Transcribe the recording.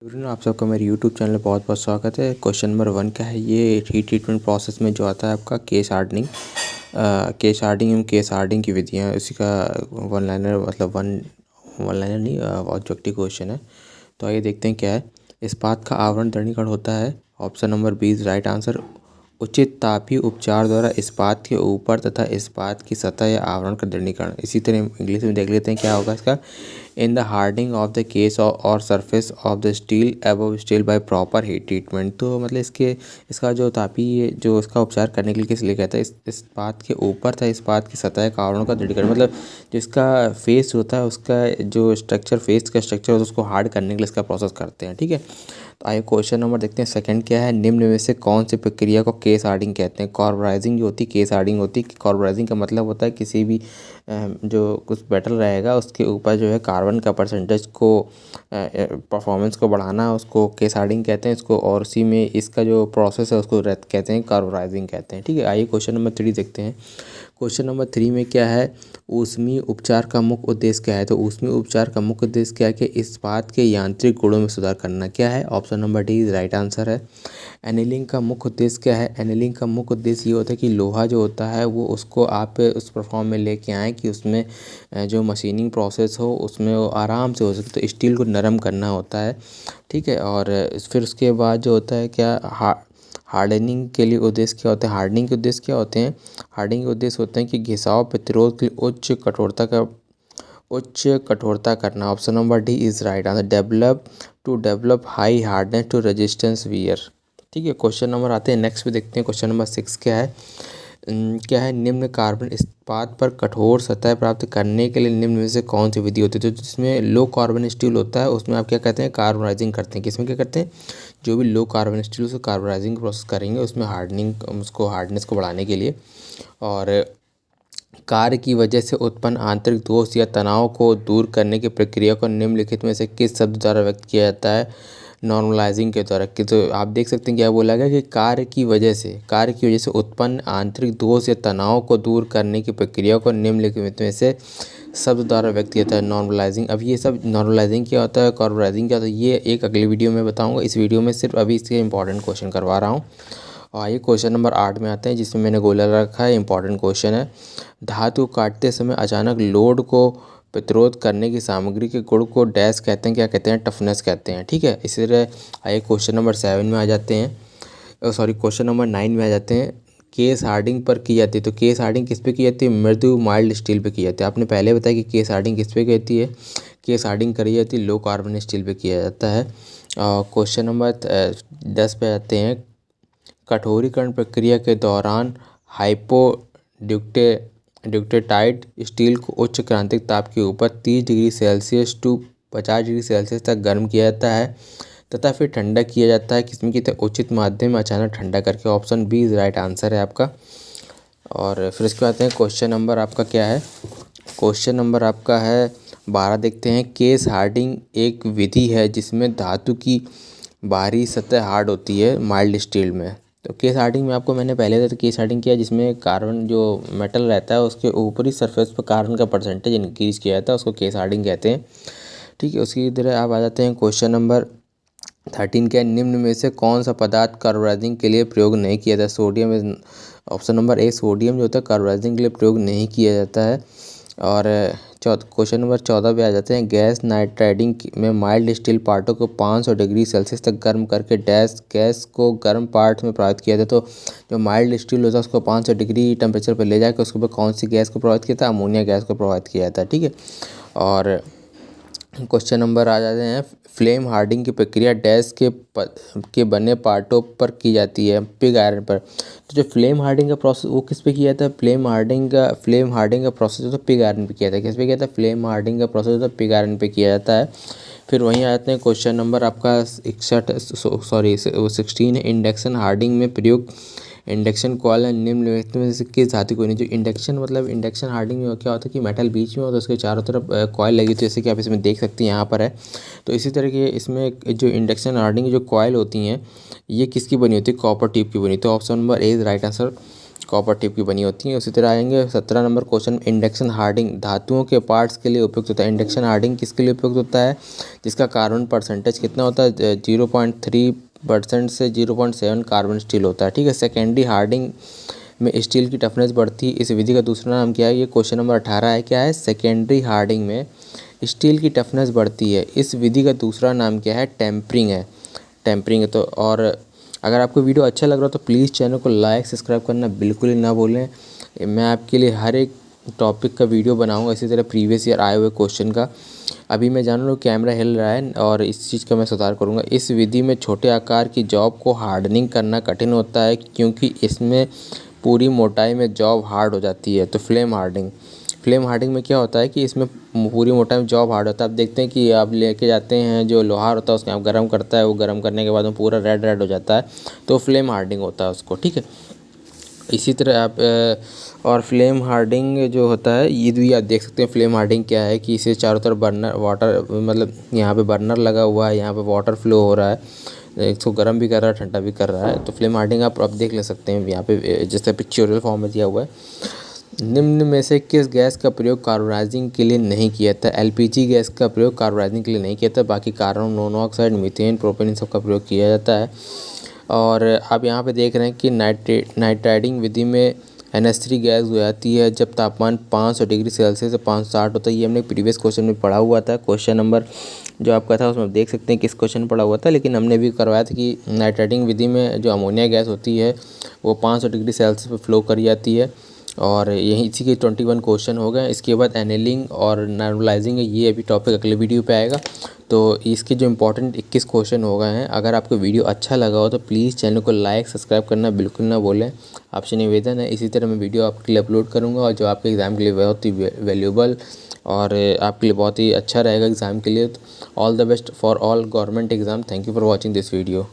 Student आप सबका मेरे यूट्यूब चैनल में बहुत बहुत स्वागत है। क्वेश्चन नंबर 1 का है, ये हीट ट्रीटमेंट प्रोसेस में जो आता है आपका केस हार्डनिंग एवं केस हार्डनिंग की विधियाँ, उसी का वन लाइनर मतलब वन लाइनर नहीं ऑब्जेक्टिव क्वेश्चन है। तो आइए देखते हैं क्या है। इस्पात का आवरण दृढ़ीकरण होता है। Option number B is right answer. उचित तापीय उपचार द्वारा इस्पात के ऊपर तथा इस्पात की सतह या आवरण का दृढ़ीकरण। इसी तरह इंग्लिश में देख लेते हैं क्या होगा इसका। In the hardening of the case और surface of the steel above steel by proper heat treatment. तो मतलब इसका जो तापीय जो इसका उपचार करने के लिए किस लिए कहता है, इस्पात के ऊपर था इस्पात की सतह का आवरण का दृढ़ीकरण, मतलब जिसका फेस होता है उसका जो स्ट्रक्चर फेस का स्ट्रक्चर होता है उसको हार्ड करने के लिए इसका प्रोसेस करते हैं। ठीक है, तो आइए क्वेश्चन नंबर देखते हैं। सेकंड क्या है, निम्न में से कौन सी प्रक्रिया को केस हार्डिंग कहते हैं। कार्बोराइजिंग जो होती है केस हार्डिंग होती है। कार्बोराइजिंग का मतलब होता है किसी भी जो कुछ मेटल रहेगा उसके ऊपर जो है कार्बन का परसेंटेज को परफॉर्मेंस को बढ़ाना, उसको केस हार्डिंग कहते हैं इसको। और उसी में इसका जो प्रोसेस है उसको कहते हैं कार्बोराइजिंग कहते हैं। ठीक है, आइए क्वेश्चन नंबर 3 देखते हैं। क्वेश्चन नंबर 3 में क्या है, ऊष्मीय उपचार का मुख्य उद्देश्य क्या है। तो ऊष्मीय उपचार का मुख्य उद्देश्य क्या है कि इस्पात के यांत्रिक गुणों में सुधार करना। क्या है, option number D is right answer है। एनीलिंग का मुख्य उद्देश्य क्या है। एनीलिंग का मुख्य उद्देश्य ये होता है कि लोहा जो होता है वो उसको आप उस परफॉर्म में लेके आएँ कि उसमें जो मशीनिंग प्रोसेस हो उसमें वो आराम से हो सके। तो स्टील को नरम करना होता है। ठीक है, और फिर उसके बाद जो होता है क्या, हार्डनिंग के लिए उद्देश्य क्या होते हैं। हार्डनिंग के उद्देश्य क्या होते हैं। हार्डनिंग के उद्देश्य होते हैं कि घिसाव प्रतिरोध के लिए उच्च कठोरता करना। Option number D is right answer. Develop high hardness to resistance wear. ठीक है, क्वेश्चन नंबर आते हैं नेक्स्ट पे देखते हैं। क्वेश्चन नंबर 6 क्या है, निम्न कार्बन इस्पात पर कठोर सतह प्राप्त करने के लिए निम्न में से कौन सी विधि होती है। तो जिसमें लो कार्बन स्टील होता है उसमें आप क्या कहते हैं, कार्बोनाइजिंग करते हैं। किसमें क्या करते हैं, जो भी लो कार्बन स्टील उसको कार्बोनाइजिंग प्रोसेस करेंगे उसमें उसको हार्डनेस को बढ़ाने के लिए। और कार्य की वजह से उत्पन्न आंतरिक दोष या तनाव को दूर करने की प्रक्रिया को निम्नलिखित में से किस शब्द द्वारा व्यक्त किया जाता है, नॉर्मलाइजिंग के द्वारा। कि तो आप देख सकते हैं क्या बोला गया कि कार्य की वजह से उत्पन्न आंतरिक दोष या तनाव को दूर करने की प्रक्रिया को निम्नलिखित में से शब्द द्वारा व्यक्त किया जाता है, नॉर्मलाइजिंग। अब ये सब नॉर्मलाइजिंग क्या होता है, कार्बोनाइजिंग क्या होता है, ये एक अगली वीडियो में बताऊँगा। इस वीडियो में सिर्फ अभी इसके इंपॉर्टेंट क्वेश्चन करवा रहा हूँ। और आइए क्वेश्चन नंबर 8 में आते हैं, जिसमें मैंने गोला रखा है, इंपॉर्टेंट क्वेश्चन है। धातु को काटते समय अचानक लोड को प्रतिरोध करने की सामग्री के गुण को डैश कहते हैं, क्या कहते हैं, टफनेस कहते हैं। ठीक है, इसी तरह आइए क्वेश्चन नंबर 7 में आ जाते हैं, क्वेश्चन नंबर 9 में आ जाते हैं। केस हार्डिंग पर की जाती है। तो केस हार्डिंग किस पे की जाती है, मृदु माइल्ड स्टील पे की जाती है। आपने पहले बताया कि केस हार्डिंग किस पे कहती है, केस हार्डिंग करी जाती है लो कार्बन स्टील पे किया जाता है। क्वेश्चन नंबर 10 पे आते हैं। कठोरीकरण प्रक्रिया के दौरान ड्यूक्टेटाइट स्टील को उच्च क्रांतिक ताप के ऊपर 30 degree Celsius to 50 degree Celsius तक गर्म किया जाता है तथा फिर ठंडा किया जाता है। किसमें कितने उचित माध्यम में अचानक ठंडा करके। Option B is right answer है आपका। और फिर इसके बाद आते हैं क्वेश्चन नंबर आपका क्या है, क्वेश्चन नंबर आपका है 12 देखते हैं। केस हार्डिंग एक विधि है जिसमें धातु की बाहरी सतह हार्ड होती है माइल्ड स्टील में। तो केस हार्डिंग में आपको मैंने पहले तो केस हार्डिंग किया जिसमें कार्बन जो मेटल रहता है उसके ऊपरी सरफेस पर कार्बन का परसेंटेज इंक्रीज किया जाता है, उसको केस हार्डिंग कहते हैं। ठीक है, उसकी तरह आप आ जाते हैं क्वेश्चन नंबर 13 के, निम्न में से कौन सा पदार्थ कार्बोनाइजिंग के लिए प्रयोग नहीं किया जाता। Sodium is option number A, sodium जो होता है कार्बोनाइजिंग के लिए प्रयोग नहीं किया जाता है। और क्वेश्चन नंबर 14 पे आ जाते हैं। गैस नाइट्राइडिंग में माइल्ड स्टील पार्टों को 500 डिग्री सेल्सियस तक गर्म करके डैश गैस को गर्म पार्ट में प्रभावित किया था। तो जो माइल्ड स्टील होता है उसको 500 डिग्री टेम्परेचर पर ले जाकर उसके ऊपर कौन सी गैस को प्रभावित किया था, अमोनिया गैस को प्रभावित किया था। ठीक है, और क्वेश्चन नंबर आ जाते हैं। फ्लेम हार्डिंग की प्रक्रिया डैश के बने पार्टों पर की जाती है, पिग आयरन पर। तो जो फ्लेम हार्डिंग का प्रोसेस वो किस पे किया जाता है, फ्लेम हार्डिंग का प्रोसेस जो था पिग आयरन पे किया जाता है। किस पे किया जाता है, फ्लेम हार्डिंग का प्रोसेस जो था पिग आयरन पे किया जाता है। फिर वहीं आ जाते हैं क्वेश्चन नंबर आपका 16 है। इंडक्शन हार्डिंग में प्रयुक्त इंडक्शन कॉयल निम्नलिखित में से किस धातु को नहीं। जो इंडक्शन मतलब इंडक्शन हार्डिंग में क्या होता है कि मेटल बीच में होता है, उसके चारों तरफ कॉयल लगी होती है, जैसे कि आप इसमें देख सकते हैं यहाँ पर है। तो इसी तरह के इसमें जो इंडक्शन हार्डिंग जो कॉयल होती हैं ये किसकी बनी होती है, कॉपर ट्यूब की बनी। तो option number A is right answer. Copper tip की बनी होती हैं। उसी तरह आएंगे 17 नंबर क्वेश्चन, इंडक्शन हार्डिंग धातुओं के पार्ट्स के लिए उपयुक्त होता है। इंडक्शन हार्डिंग किसके लिए उपयुक्त होता है, जिसका कार्बन परसेंटेज कितना होता है 0.3% से 0.7 कार्बन स्टील होता है। ठीक है। सेकेंडरी हार्डिंग में स्टील की टफनेस बढ़ती है। इस विधि का दूसरा नाम क्या है, ये क्वेश्चन नंबर 18 है। क्या है, सेकेंडरी हार्डिंग में स्टील की टफनेस बढ़ती है। इस विधि का दूसरा नाम क्या है, टेम्परिंग है। टेम्परिंग है। तो और अगर आपको वीडियो अच्छा लग रहा हो तो प्लीज़ चैनल को लाइक सब्सक्राइब करना बिल्कुल ही ना भूलें। मैं आपके लिए हर एक टॉपिक का वीडियो बनाऊंगा, इसी तरह प्रीवियस ईयर आए हुए क्वेश्चन का। अभी मैं जान रहा हूँ कैमरा हिल रहा है और इस चीज़ का मैं सुधार करूँगा। इस विधि में छोटे आकार की जॉब को हार्डनिंग करना कठिन होता है, क्योंकि इसमें पूरी मोटाई में जॉब हार्ड हो जाती है। तो फ्लेम हार्डिंग में क्या होता है कि इसमें पूरी मोटाई में जॉब हार्ड होता है। आप देखते हैं कि आप लेके जाते हैं जो लोहार होता है उसके आप गर्म करता है, वो गर्म करने के बाद में पूरा रेड हो जाता है, तो फ्लेम हार्डिंग होता है उसको। ठीक है। इसी तरह आप और फ्लेम हार्डिंग जो होता है ये भी आप देख सकते हैं। फ्लेम हार्डिंग क्या है कि इसे चारों तरफ बर्नर वाटर, मतलब यहाँ पे बर्नर लगा हुआ है, यहाँ पे वाटर फ्लो हो रहा है, इसको गर्म भी कर रहा है ठंडा भी कर रहा है। तो फ्लेम हार्डिंग आप देख ले सकते हैं यहाँ पे, जैसे पिक्चोरियल फॉर्म में दिया हुआ है। निम्न में से किस गैस का प्रयोग कार्बोनाइजिंग के लिए नहीं किया था। एलपीजी गैस का प्रयोग कार्बोनाइजिंग के लिए नहीं किया था, बाकी कार्बन मोनोऑक्साइड, मीथेन, प्रोपेन, इन सब का प्रयोग किया जाता है। और आप यहाँ पे देख रहे हैं कि नाइट्राइडिंग विधि में NH3 गैस हो जाती है जब तापमान 500 डिग्री सेल्सियस से 560 होता है। ये हमने प्रीवियस क्वेश्चन में पढ़ा हुआ था। क्वेश्चन नंबर जो आपका था उसमें देख सकते हैं किस क्वेश्चन में पढ़ा हुआ था, लेकिन हमने भी करवाया था कि नाइट्राइडिंग विधि में जो अमोनिया गैस होती है वो 500 डिग्री सेल्सियस पर फ्लो करी जाती है। और यही इसी के 21 क्वेश्चन हो गए। इसके बाद एनेलिंग और नॉर्मलाइजिंग है, ये अभी टॉपिक अगले वीडियो पे आएगा। तो इसके जो इंपॉर्टेंट 21 क्वेश्चन हो गए हैं। अगर आपको वीडियो अच्छा लगा हो तो प्लीज़ चैनल को लाइक सब्सक्राइब करना बिल्कुल ना भूलें, आपसे निवेदन है। इसी तरह मैं वीडियो आपके लिए अपलोड करूँगा और जो आपके एग्ज़ाम के लिए बहुत ही वैल्यूबल और आपके लिए बहुत ही अच्छा रहेगा एग्ज़ाम के लिए। All the best for all government exam. Thank you for watching this video.